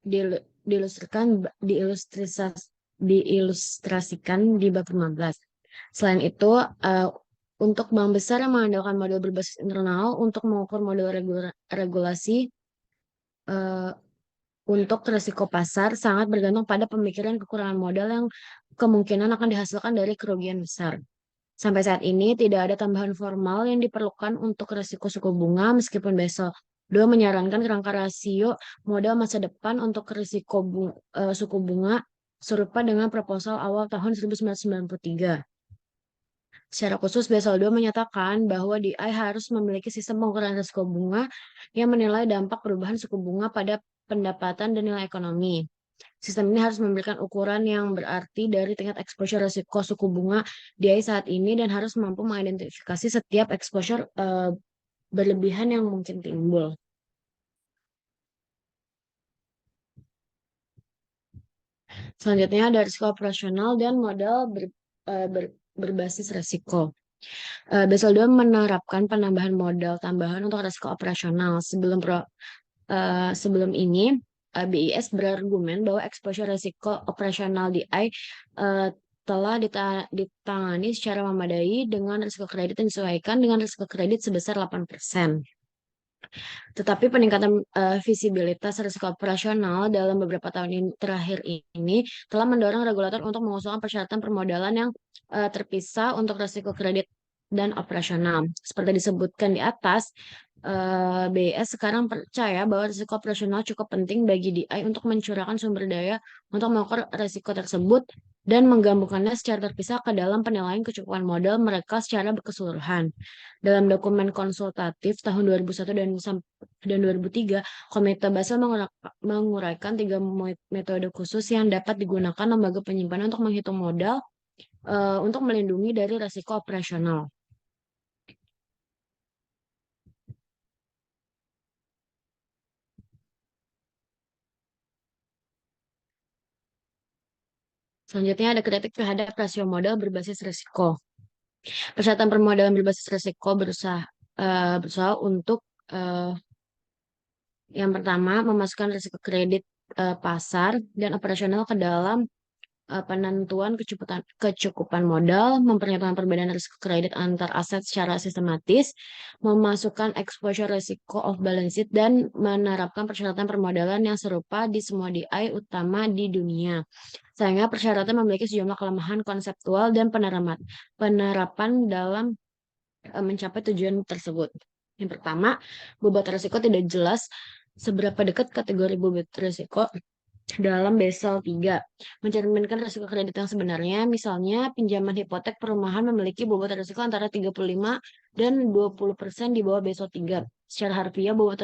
diilustrasikan diilustrasikan di bab 15. Selain itu, untuk bank besar yang mengandalkan model berbasis internal untuk mengukur model regulasi untuk risiko pasar sangat bergantung pada pemikiran kekurangan modal yang kemungkinan akan dihasilkan dari kerugian besar. Sampai saat ini tidak ada tambahan formal yang diperlukan untuk risiko suku bunga meskipun Basel II menyarankan kerangka rasio modal masa depan untuk risiko suku bunga serupa dengan proposal awal tahun 1993. Secara khusus, Basel II menyatakan bahwa DI harus memiliki sistem pengukuran risiko bunga yang menilai dampak perubahan suku bunga pada pendapatan dan nilai ekonomi. Sistem ini harus memberikan ukuran yang berarti dari tingkat exposure risiko suku bunga DI saat ini dan harus mampu mengidentifikasi setiap exposure berlebihan yang mungkin timbul. Selanjutnya ada risiko operasional dan modal berbasis risiko. Basel II menerapkan penambahan modal tambahan untuk risiko operasional. Sebelum ini, BIS berargumen bahwa exposure risiko operasional DI telah ditangani secara memadai dengan risiko kredit yang disesuaikan dengan risiko kredit sebesar 8%. Tetapi peningkatan visibilitas risiko operasional dalam beberapa tahun terakhir ini telah mendorong regulator untuk mengusulkan persyaratan permodalan yang terpisah untuk risiko kredit dan operasional. Seperti disebutkan di atas, BIS sekarang percaya bahwa risiko operasional cukup penting bagi DI untuk mencurahkan sumber daya untuk mengukur risiko tersebut dan menggabungkannya secara terpisah ke dalam penilaian kecukupan modal mereka secara keseluruhan. Dalam dokumen konsultatif tahun 2001 dan 2003, Komite Basel menguraikan 3 metode khusus yang dapat digunakan lembaga penyimpanan untuk menghitung modal untuk melindungi dari risiko operasional. Selanjutnya ada kritik terhadap rasio modal berbasis risiko. Persyaratan permodalan berbasis risiko berusaha untuk yang pertama memasukkan risiko kredit pasar dan operasional ke dalam penentuan kecukupan modal, memperhitungkan perbedaan risiko kredit antar aset secara sistematis, memasukkan exposure risiko off balance sheet, dan menerapkan persyaratan permodalan yang serupa di semua DI utama di dunia. Sayangnya persyaratan memiliki sejumlah kelemahan konseptual dan penerapan dalam mencapai tujuan tersebut. Yang pertama, bobot risiko tidak jelas seberapa dekat kategori bobot risiko dalam Basel III mencerminkan risiko kredit yang sebenarnya. Misalnya, pinjaman hipotek perumahan memiliki bobot risiko antara 35 dan 20% di bawah Basel III. Secara harfiah, bobot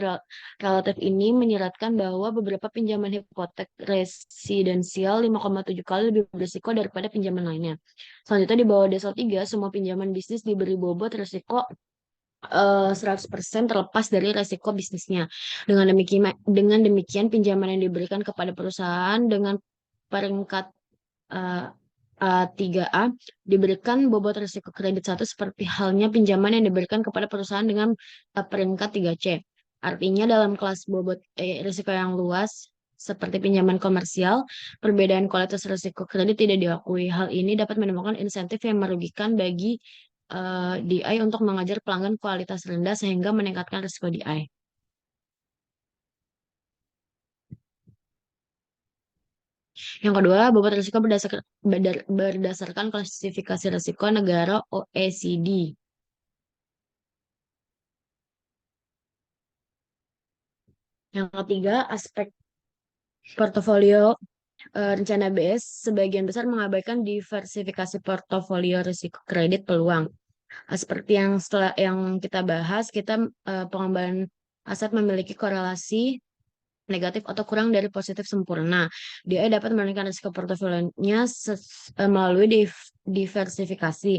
relatif ini menyeratkan bahwa beberapa pinjaman hipotek residensial 5,7 kali lebih berisiko daripada pinjaman lainnya. Selanjutnya, di bawah Basel III, semua pinjaman bisnis diberi bobot risiko 100% terlepas dari resiko bisnisnya. Dengan demikian pinjaman yang diberikan kepada perusahaan dengan peringkat 3A diberikan bobot risiko kredit 1 seperti halnya pinjaman yang diberikan kepada perusahaan dengan peringkat 3C. Artinya dalam kelas bobot risiko yang luas seperti pinjaman komersial, perbedaan kualitas risiko kredit tidak diakui. Hal ini dapat menemukan insentif yang merugikan bagi DI untuk mengajar pelanggan kualitas rendah sehingga meningkatkan risiko DI. Yang kedua, bobot risiko berdasarkan klasifikasi risiko negara OECD. Yang ketiga, aspek portofolio rencana BS sebagian besar mengabaikan diversifikasi portofolio risiko kredit peluang. Seperti yang kita bahas, pengembangan aset memiliki korelasi negatif atau kurang dari positif sempurna. DI dapat menurunkan risiko portofolionya melalui diversifikasi.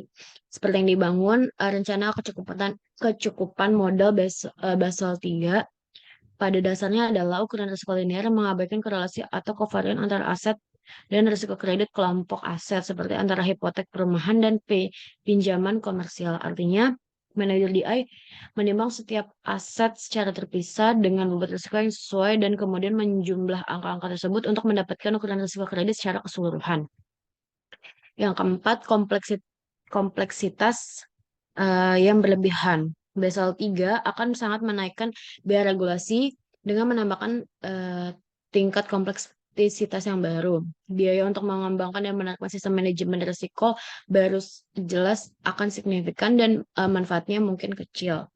Seperti yang dibangun rencana kecukupan modal Basel III pada dasarnya adalah ukuran risiko linear yang mengabaikan korelasi atau kovarian antara aset dan risiko kredit kelompok aset seperti antara hipotek perumahan dan pinjaman komersial. Artinya, manajer DI menimbang setiap aset secara terpisah dengan bobot risiko yang sesuai dan kemudian menjumlah angka-angka tersebut untuk mendapatkan ukuran risiko kredit secara keseluruhan. Yang keempat, kompleksitas yang berlebihan. Basel 3 akan sangat menaikkan biaya regulasi dengan menambahkan tingkat kompleksitas yang baru. Biaya untuk mengembangkan dan menerapkan sistem manajemen risiko baru jelas akan signifikan dan manfaatnya mungkin kecil.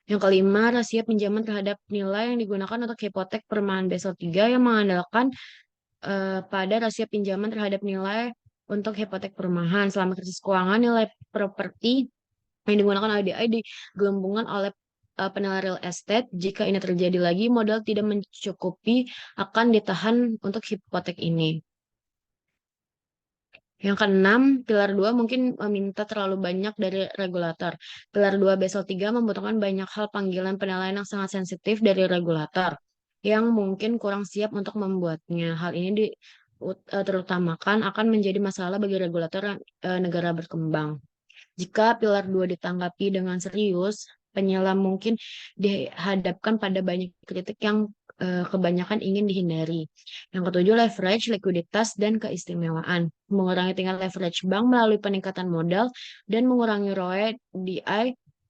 Yang kelima, rasio pinjaman terhadap nilai yang digunakan untuk hipotek perumahan Basel 3 yang mengandalkan pada rasio pinjaman terhadap nilai untuk hipotek perumahan. Selama krisis keuangan, nilai properti yang digunakan ODI digelembungkan oleh penilaian real estate. Jika ini terjadi lagi, modal tidak mencukupi akan ditahan untuk hipotek ini. Yang keenam, pilar 2 mungkin meminta terlalu banyak dari regulator. Pilar 2 Basel 3 membutuhkan banyak hal panggilan penilaian yang sangat sensitif dari regulator yang mungkin kurang siap untuk membuatnya. Hal ini terutamakan akan menjadi masalah bagi regulator negara berkembang. Jika pilar 2 ditanggapi dengan serius, penyelam mungkin dihadapkan pada banyak kritik yang kebanyakan ingin dihindari. Yang ketujuh, leverage, likuiditas, dan keistimewaan. Mengurangi tingkat leverage bank melalui peningkatan modal dan mengurangi ROE, DI,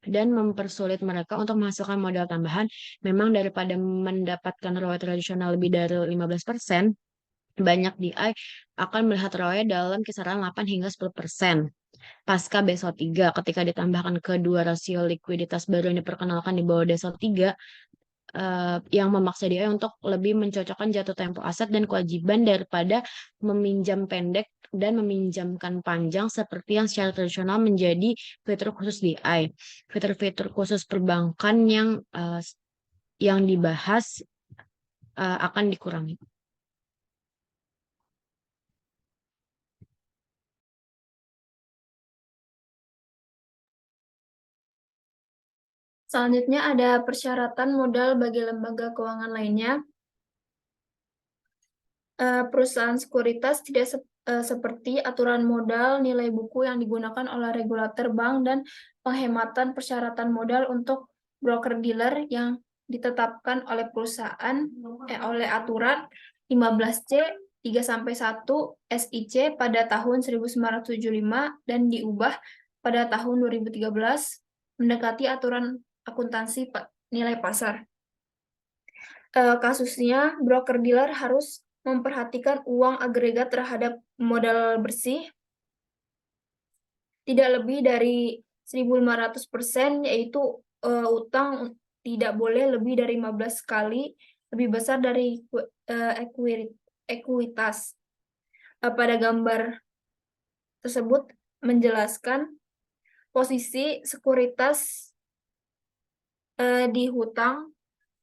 dan mempersulit mereka untuk menghasilkan modal tambahan. Memang daripada mendapatkan ROE tradisional lebih dari 15%, banyak DI akan melihat ROE dalam kisaran 8 hingga 10%. Pasca Basel 3, ketika ditambahkan kedua rasio likuiditas baru yang diperkenalkan di bawah Basel 3, yang memaksa dia untuk lebih mencocokkan jatuh tempo aset dan kewajiban daripada meminjam pendek dan meminjamkan panjang seperti yang secara tradisional menjadi fitur khusus DI. Fitur-fitur khusus perbankan yang dibahas akan dikurangi. Selanjutnya ada persyaratan modal bagi lembaga keuangan lainnya. Perusahaan sekuritas tidak seperti aturan modal nilai buku yang digunakan oleh regulator bank dan penghematan persyaratan modal untuk broker-dealer yang ditetapkan oleh perusahaan oleh aturan 15C 3-1 SIC pada tahun 1975 dan diubah pada tahun 2013 mendekati aturan akuntansi nilai pasar. Kasusnya, broker-dealer harus memperhatikan uang agregat terhadap modal bersih tidak lebih dari 1.500%, yaitu utang tidak boleh lebih dari 15 kali lebih besar dari ekuitas. Pada gambar tersebut menjelaskan posisi sekuritas di hutang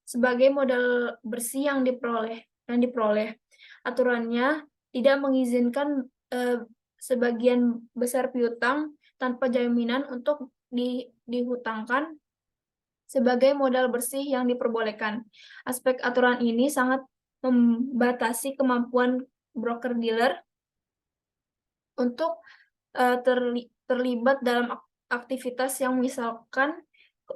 sebagai modal bersih yang diperoleh. Aturannya tidak mengizinkan sebagian besar piutang tanpa jaminan untuk dihutangkan sebagai modal bersih yang diperbolehkan. Aspek aturan ini sangat membatasi kemampuan broker-dealer untuk terlibat dalam aktivitas yang misalkan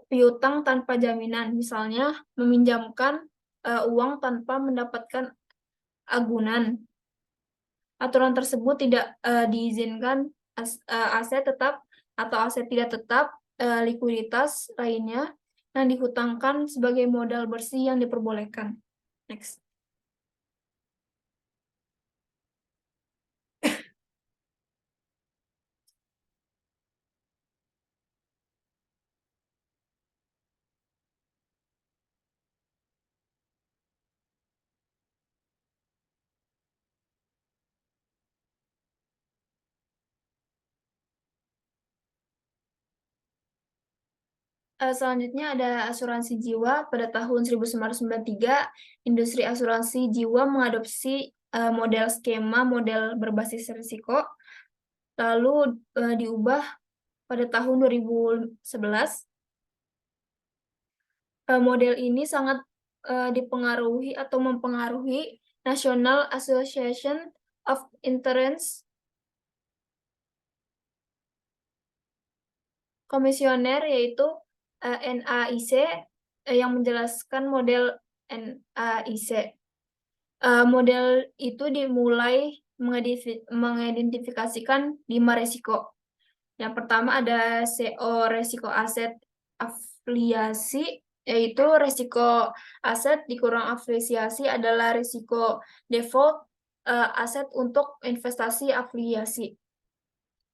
piutang tanpa jaminan, misalnya meminjamkan uang tanpa mendapatkan agunan. Aturan tersebut tidak diizinkan aset tetap atau aset tidak tetap likuiditas lainnya yang dihutangkan sebagai modal bersih yang diperbolehkan. Next. Selanjutnya ada asuransi jiwa. Pada tahun 1993, industri asuransi jiwa mengadopsi model skema model berbasis risiko, lalu diubah pada tahun 2011. Model ini sangat dipengaruhi atau mempengaruhi National Association of Insurance Komisioner, yaitu NAIC, yang menjelaskan model NAIC. Model itu dimulai mengidentifikasikan 5 resiko. Yang pertama ada CO, resiko aset afiliasi, yaitu resiko aset dikurang afiliasi adalah risiko default aset untuk investasi afiliasi.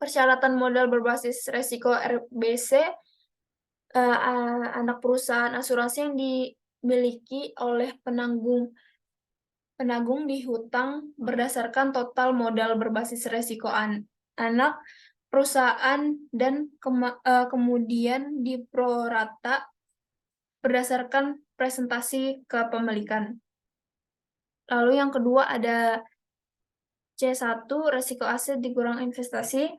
Persyaratan modal berbasis resiko RBC, anak perusahaan asuransi yang dimiliki oleh penanggung dihutang berdasarkan total modal berbasis resiko anak perusahaan dan kemudian diprorata berdasarkan presentasi kepemilikan. Lalu yang kedua ada C1, resiko aset dikurang investasi.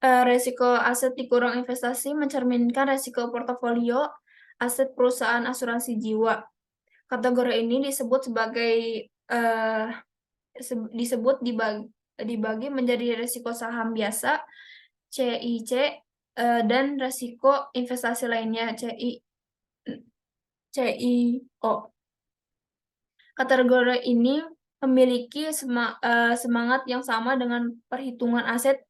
Resiko aset dikurang investasi mencerminkan resiko portofolio aset perusahaan asuransi jiwa. Kategori ini disebut sebagai dibagi menjadi resiko saham biasa CIC dan resiko investasi lainnya CIO. Kategori ini memiliki semangat yang sama dengan perhitungan aset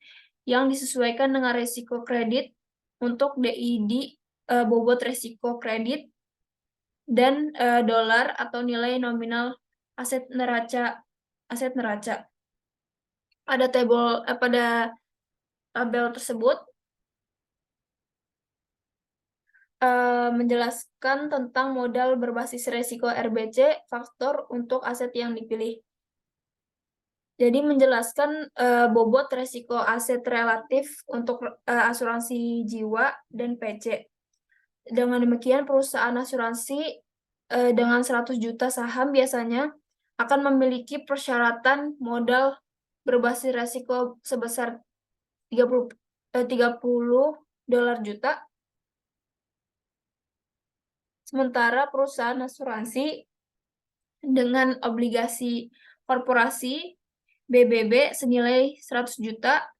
yang disesuaikan dengan resiko kredit untuk DID bobot resiko kredit dan dolar atau nilai nominal aset neraca. Pada tabel tersebut menjelaskan tentang modal berbasis resiko RBC, faktor untuk aset yang dipilih. Jadi menjelaskan bobot resiko aset relatif untuk asuransi jiwa dan PC. Dengan demikian, perusahaan asuransi dengan 100 juta saham biasanya akan memiliki persyaratan modal berbasis risiko sebesar 30 dolar juta. Sementara perusahaan asuransi dengan obligasi korporasi BBB senilai 100 juta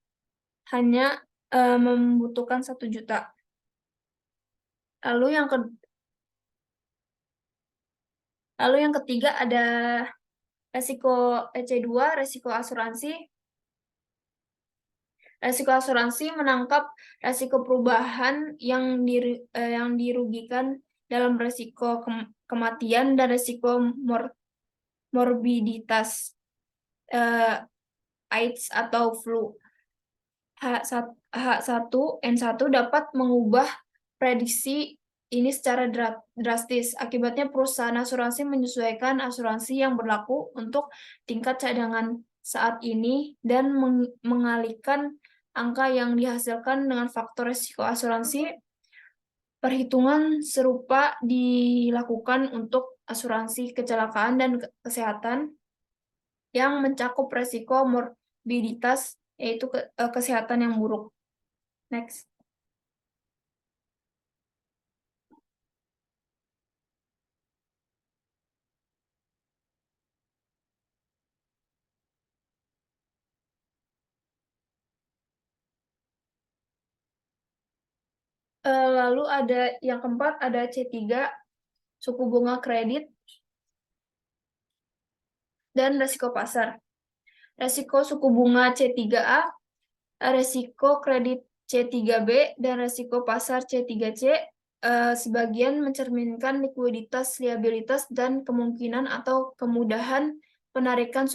hanya membutuhkan 1 juta. Lalu yang ketiga ada resiko EC2, resiko asuransi. Resiko asuransi menangkap resiko perubahan yang dirugikan dalam resiko kematian dan resiko morbiditas AIDS atau flu. H1N1 dapat mengubah prediksi ini secara drastis. Akibatnya perusahaan asuransi menyesuaikan asuransi yang berlaku untuk tingkat cadangan saat ini dan mengalihkan angka yang dihasilkan dengan faktor risiko asuransi. Perhitungan serupa dilakukan untuk asuransi kecelakaan dan kesehatan yang mencakup risiko morbiditas, yaitu kesehatan yang buruk. Next. Lalu ada yang keempat, ada C3, suku bunga kredit dan risiko pasar. Risiko suku bunga C3A, risiko kredit C3B, dan risiko pasar C3C sebagian mencerminkan likuiditas, liabilitas, dan kemungkinan atau kemudahan penarikan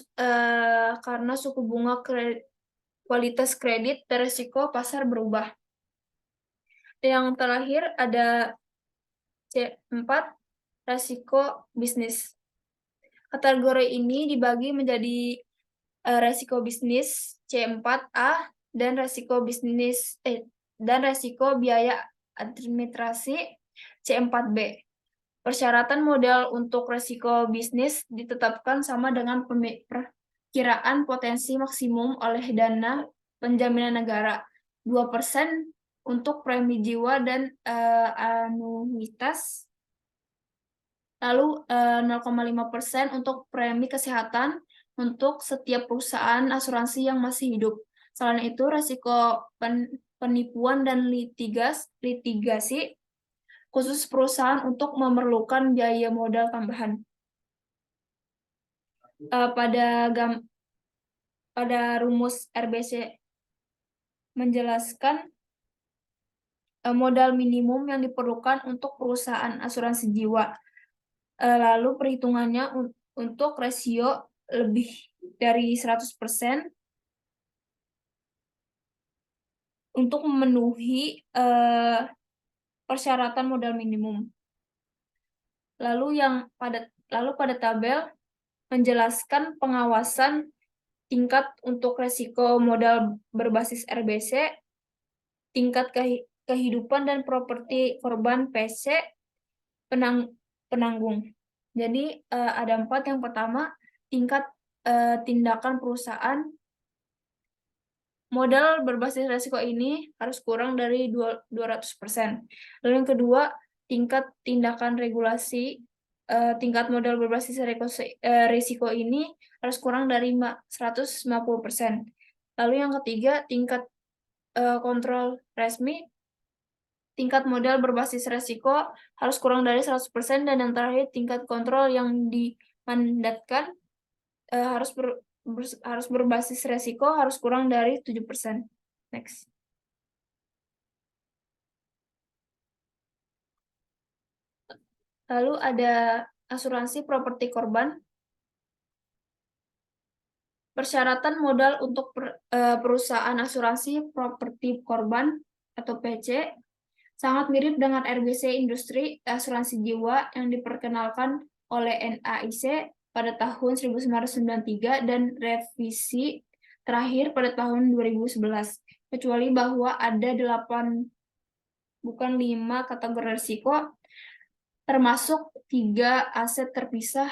karena suku bunga kualitas kredit dan risiko pasar berubah. Yang terakhir ada C4, resiko bisnis. Kategori ini dibagi menjadi resiko bisnis C4A dan resiko biaya administrasi C4B. Persyaratan modal untuk resiko bisnis ditetapkan sama dengan perkiraan potensi maksimum oleh dana penjaminan negara, 2% untuk premi jiwa dan anuitas, lalu 0,5% untuk premi kesehatan untuk setiap perusahaan asuransi yang masih hidup. Selain itu, risiko penipuan dan litigasi khusus perusahaan untuk memerlukan biaya modal tambahan. Pada rumus RBC menjelaskan modal minimum yang diperlukan untuk perusahaan asuransi jiwa. Lalu perhitungannya untuk rasio lebih dari 100% untuk memenuhi persyaratan modal minimum. Lalu pada tabel menjelaskan pengawasan tingkat untuk resiko modal berbasis RBC, tingkat kehidupan dan properti korban PC, penanggung. Jadi ada 4. Yang pertama, tingkat tindakan perusahaan. Modal berbasis resiko ini harus kurang dari 200%. Lalu yang kedua, tingkat tindakan regulasi. Tingkat modal berbasis risiko ini harus kurang dari 150%. Lalu yang ketiga, tingkat kontrol resmi. Tingkat modal berbasis risiko harus kurang dari 100%. Dan yang terakhir, tingkat kontrol yang dimandatkan harus berbasis resiko harus kurang dari 7%. Next. Lalu ada asuransi properti korban. Persyaratan modal untuk perusahaan asuransi properti korban atau PC sangat mirip dengan RBC Industri Asuransi Jiwa yang diperkenalkan oleh NAIC pada tahun 1993 dan revisi terakhir pada tahun 2011. Kecuali bahwa ada 5 kategori risiko, termasuk 3 aset terpisah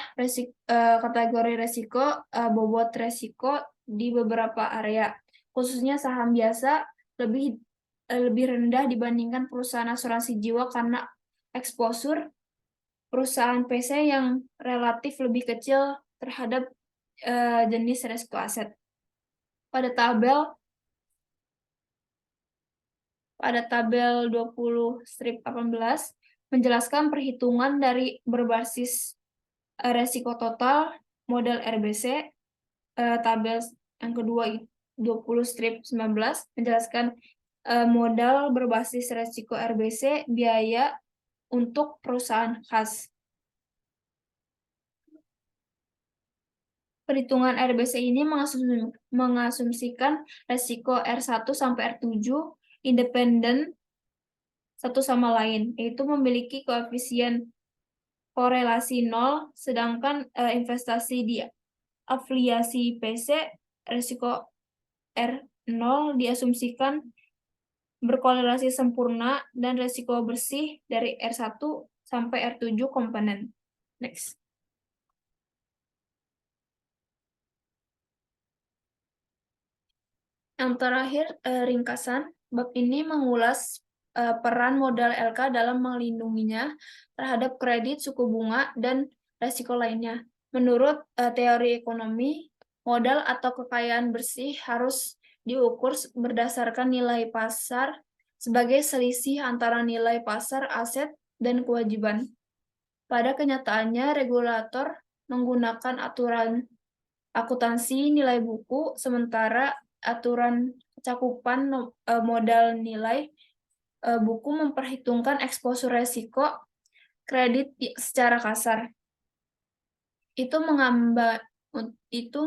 kategori risiko bobot risiko di beberapa area, khususnya saham biasa lebih rendah dibandingkan perusahaan asuransi jiwa karena eksposur perusahaan PC yang relatif lebih kecil terhadap jenis risiko aset. Pada tabel 20-18 menjelaskan perhitungan dari berbasis resiko total model RBC. Tabel yang kedua 20-19 menjelaskan modal berbasis resiko RBC biaya untuk perusahaan khas. Perhitungan RBC ini mengasumsikan resiko R1 sampai R7 independen satu sama lain, yaitu memiliki koefisien korelasi 0, sedangkan investasi di afiliasi PC risiko R0 diasumsikan berkorelasi sempurna dan risiko bersih dari R1 sampai R7 komponen. Next. Yang terakhir, ringkasan. Bab ini mengulas peran modal LK dalam melindunginya terhadap kredit, suku bunga, dan risiko lainnya. Menurut teori ekonomi, modal atau kekayaan bersih harus diukur berdasarkan nilai pasar sebagai selisih antara nilai pasar aset dan kewajiban. Pada kenyataannya, regulator menggunakan aturan akuntansi nilai buku, sementara aturan cakupan modal nilai buku memperhitungkan eksposur resiko kredit secara kasar. Itu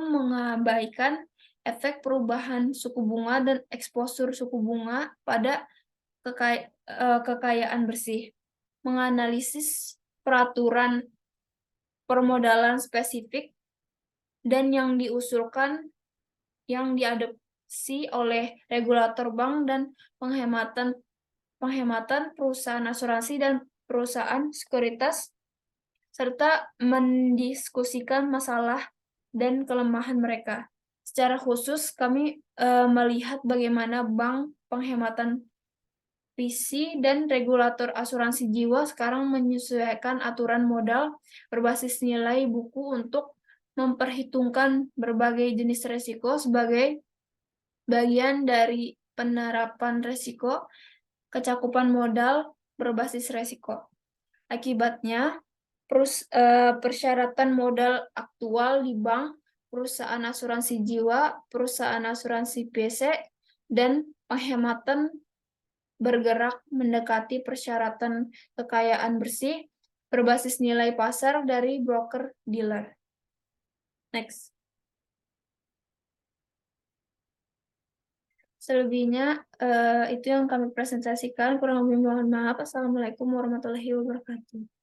mengabaikan efek perubahan suku bunga dan eksposur suku bunga pada kekayaan bersih. Menganalisis peraturan permodalan spesifik dan yang diusulkan yang diadopsi oleh regulator bank dan penghematan perusahaan asuransi dan perusahaan sekuritas, serta mendiskusikan masalah dan kelemahan mereka. Secara khusus, kami melihat bagaimana bank, penghematan PC, dan regulator asuransi jiwa sekarang menyesuaikan aturan modal berbasis nilai buku untuk memperhitungkan berbagai jenis risiko sebagai bagian dari penerapan risiko, kecakupan modal, berbasis resiko. Akibatnya, persyaratan modal aktual di bank, perusahaan asuransi jiwa, perusahaan asuransi PC, dan penghematan bergerak mendekati persyaratan kekayaan bersih berbasis nilai pasar dari broker dealer. Next. Selebihnya itu yang kami presentasikan. Kurang lebih mohon maaf. Assalamualaikum warahmatullahi wabarakatuh.